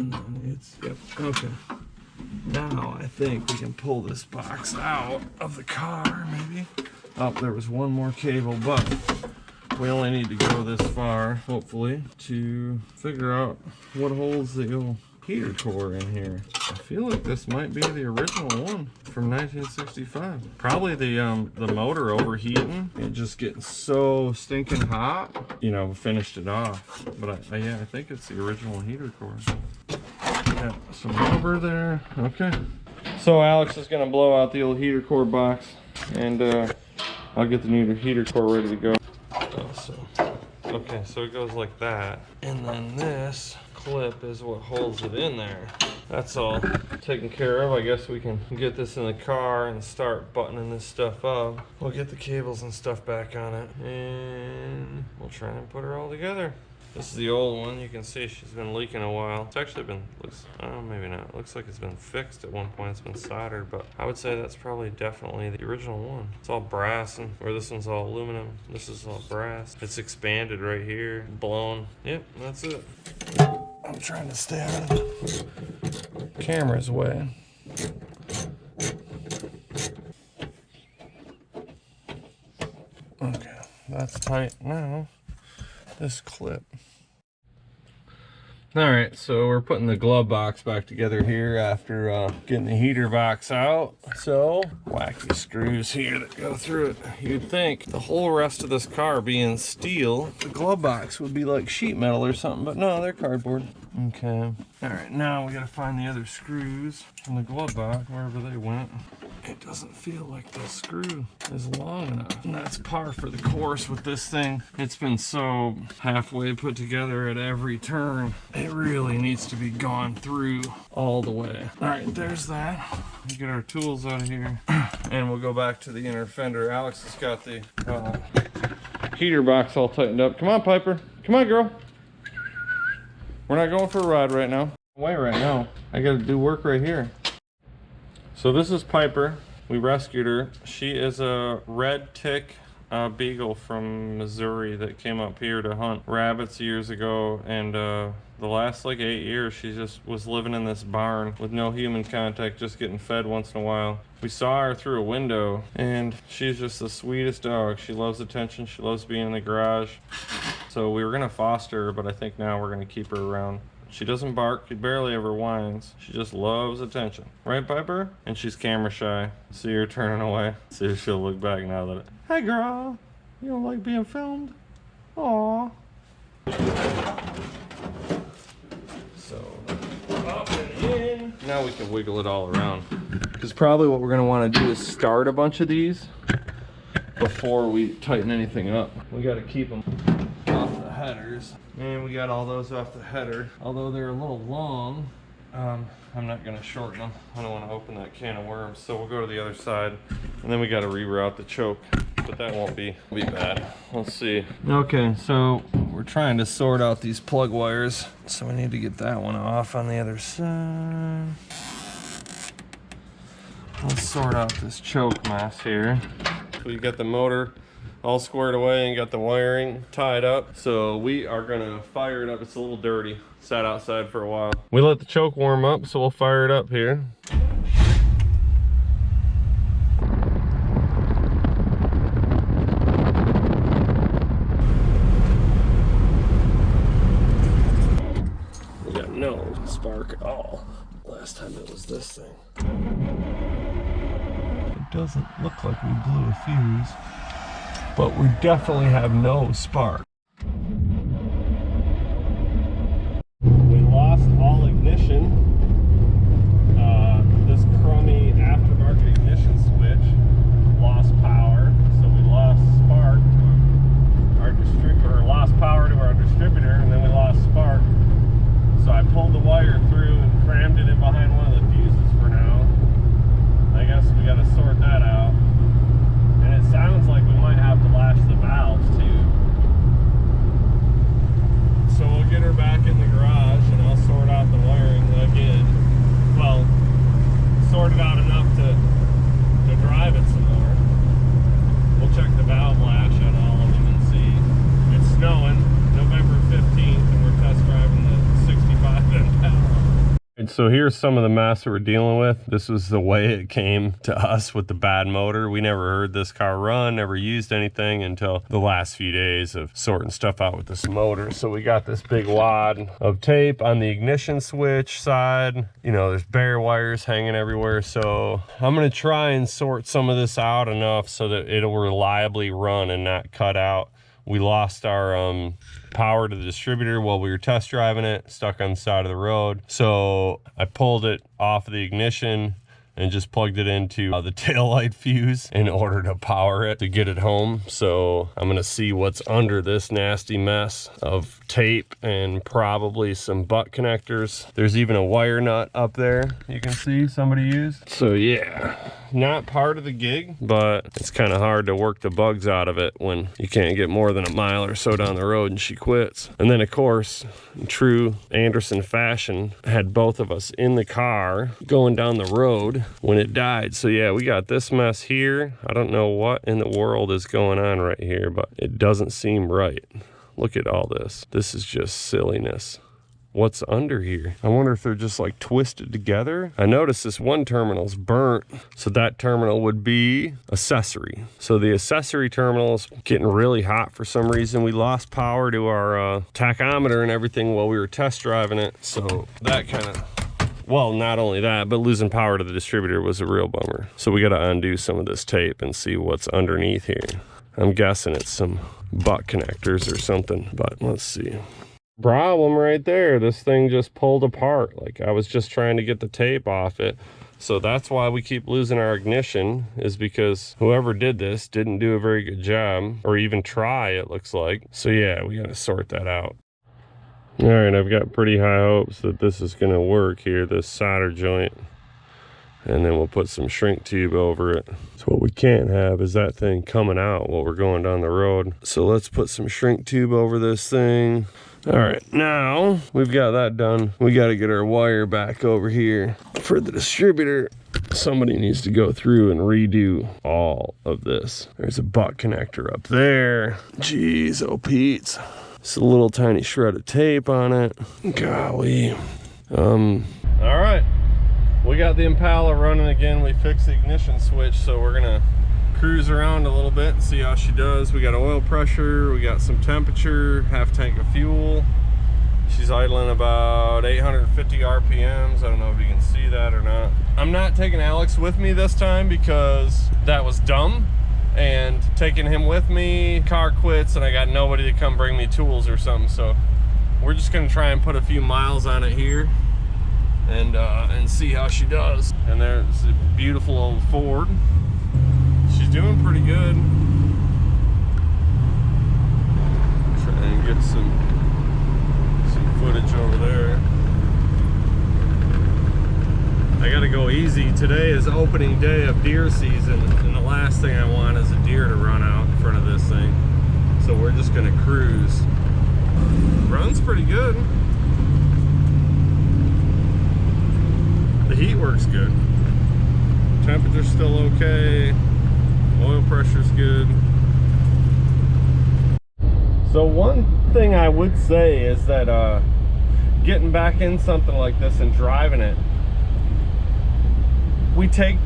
And then it's, yep, okay. Now I think we can pull this box out of the car, maybe. Oh, there was one more cable, but we only need to go this far, hopefully, to figure out what holds the old heater core in here. I feel like this might be the original one from 1965. Probably the motor overheating and just getting so stinking hot, you know, finished it off. But yeah, I think it's the original heater core. Yeah, some rubber there. Okay. So Alex is gonna blow out the old heater core box, and I'll get the new heater core ready to go. Okay, so it goes like that, and then this clip is what holds it in there. That's all taken care of. I guess we can get this in the car and start buttoning this stuff up. We'll get the cables and stuff back on it, and we'll try and put her all together. This is the old one. You can see she's been leaking a while. It's actually been, oh, maybe not. It looks like it's been fixed at one point. It's been soldered, but I would say that's probably definitely the original one. It's all brass, and where this one's all aluminum, this is all brass. It's expanded right here, blown. Yep, that's it. I'm trying to stay out of the camera's way. Okay, that's tight now. This clip. All right, so we're putting the glove box back together here after getting the heater box out. So wacky screws here that go through it. You'd think the whole rest of this car being steel, the glove box would be like sheet metal or something, but no, they're cardboard. Okay. All right, now we gotta find the other screws from the glove box, wherever they went. It doesn't feel like the screw is long enough. And that's par for the course with this thing. It's been so halfway put together at every turn. It really needs to be gone through all the way. All right, there's that. We'll get our tools out of here, and we'll go back to the inner fender. Alex has got the heater box all tightened up. Come on, Piper. Come on, girl. We're not going for a ride right now. Away right now. I gotta do work right here. So this is Piper. We rescued her. She is a red tick beagle from Missouri that came up here to hunt rabbits years ago, and the last like 8 years she just was living in this barn with no human contact, just getting fed once in a while. We saw her through a window, and she's just the sweetest dog. She loves attention. She loves being in the garage. So we were gonna foster her, but I think now we're gonna keep her around. She doesn't bark, she barely ever whines. She just loves attention. Right, Piper? And she's camera shy. See her turning away. See if she'll look back now that hey girl, you don't like being filmed? Aww. So, up and in. Now we can wiggle it all around. Because probably what we're gonna wanna do is start a bunch of these before we tighten anything up. We gotta keep them off the headers. And we got all those off the header. Although they're a little long, I'm not gonna shorten them. I don't wanna open that can of worms. So we'll go to the other side, and then we gotta reroute the choke, but that won't be bad. Let's see. Okay, so we're trying to sort out these plug wires. So we need to get that one off on the other side. Let's sort out this choke mess here. We got the motor all squared away and got the wiring tied up. So we are gonna fire it up. It's a little dirty. Sat outside for a while. We let the choke warm up, so we'll fire it up here. We got no spark at all. Last time it was this thing. It doesn't look like we blew a fuse, but we definitely have no spark. We lost all ignition. This crummy aftermarket ignition switch lost power, so we lost spark to our distributor, lost power to our distributor, and then we lost spark. So I pulled the wire through and crammed it in behind one of the fuses for now. I guess we got to sort that out. And it sounds like we might have to lash the valves too. So we'll get her back in the garage and I'll sort out the wiring again. Well, sort it out enough to drive it some more. We'll check the valve lash on all of them and see. It's snowing November 15th and we're test driving the 65 Impala. so here's some of the mess that we're dealing with. This was the way it came to us with the bad motor. We never heard this car run, never used anything until the last few days of sorting stuff out with this motor. So we got this big wad of tape on the ignition switch side. You know, there's bare wires hanging everywhere. So I'm gonna try and sort some of this out enough so that it'll reliably run and not cut out. We lost our power to the distributor while we were test driving it, stuck on the side of the road. So I pulled it off of the ignition and just plugged it into the taillight fuse in order to power it to get it home. So I'm gonna see what's under this nasty mess of tape and probably some butt connectors. There's even a wire nut up there you can see somebody used. So yeah, not part of the gig, but it's kind of hard to work the bugs out of it when you can't get more than a mile or so down the road and she quits. And then of course, in true Anderson fashion, had both of us in the car going down the road when it died. So yeah, we got this mess here. I don't know what in the world is going on right here, but it doesn't seem right. Look at all this. This is just silliness. What's under here? I wonder if they're just like twisted together. I noticed this one terminal's burnt, so that terminal would be accessory. So the accessory terminal's getting really hot for some reason. We lost power to our tachometer and everything while we were test driving it. So that kind of, well, not only that, but losing power to the distributor was a real bummer. So we got to undo some of this tape and see what's underneath here. I'm guessing it's some butt connectors or something, but let's see. Problem right there, this thing just pulled apart. Like I was just trying to get the tape off it. So that's why we keep losing our ignition, is because whoever did this didn't do a very good job, or even try, it looks like. So yeah, we gotta sort that out. All right, I've got pretty high hopes that this is gonna work here, this solder joint. And then we'll put some shrink tube over it. So what we can't have is that thing coming out while we're going down the road. So let's put some shrink tube over this thing. All right, now we've got that done. We got to get our wire back over here for the distributor. Somebody needs to go through and redo all of this. There's a butt connector up there. Jeez, oh Pete's. It's a little tiny shred of tape on it. Golly. All right. We got the Impala running again. We fixed the ignition switch, so we're gonna cruise around a little bit and see how she does. We got oil pressure, we got some temperature, half tank of fuel. She's idling about 850 RPMs. I don't know if you can see that or not. I'm not taking Alex with me this time because that was dumb. And taking him with me, car quits and I got nobody to come bring me tools or something. So we're just gonna try and put a few miles on it here and see how she does. And there's a beautiful old Ford. She's doing pretty good. Try and get some footage over there. I gotta go easy. Today is opening day of deer season, and the last thing I want is a deer to run out in front of this thing. So we're just gonna cruise. Runs pretty good. The heat works good. Temperature's still okay. Oil pressure's good. So one thing I would say is that getting back in something like this and driving it, we take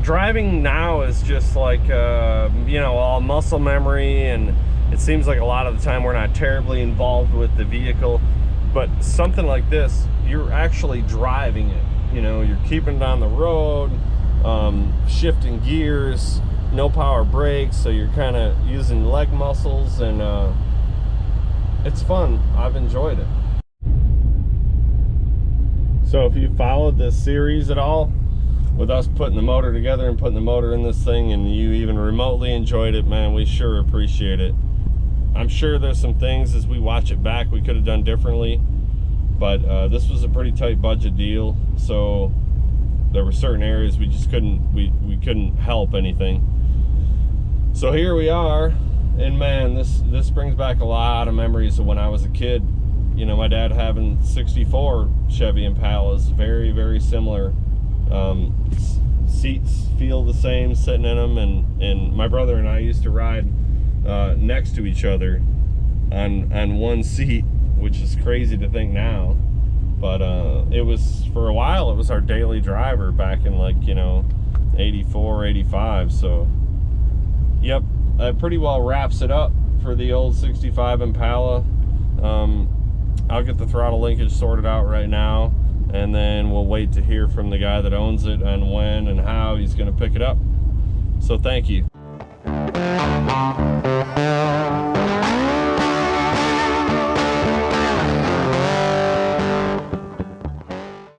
driving now is just like you know, all muscle memory, and it seems like a lot of the time we're not terribly involved with the vehicle. But something like this, you're actually driving it. You know, you're keeping it on the road, shifting gears, no power brakes, so you're kind of using leg muscles, and it's fun. I've enjoyed it. So if you followed this series at all, with us putting the motor together and putting the motor in this thing, and you even remotely enjoyed it, man, we sure appreciate it. I'm sure there's some things as we watch it back we could have done differently, but this was a pretty tight budget deal, so there were certain areas we just couldn't we couldn't help anything. So here we are, and man, this brings back a lot of memories of when I was a kid. You know, my dad having 64 Chevy Impalas, very, very similar. Seats feel the same sitting in them, and my brother and I used to ride next to each other on one seat, which is crazy to think now. But it was, for a while, it was our daily driver back in, like, you know, 84, 85. So, yep, that pretty well wraps it up for the old 65 Impala. I'll get the throttle linkage sorted out right now, and then we'll wait to hear from the guy that owns it and when and how he's going to pick it up. So thank you.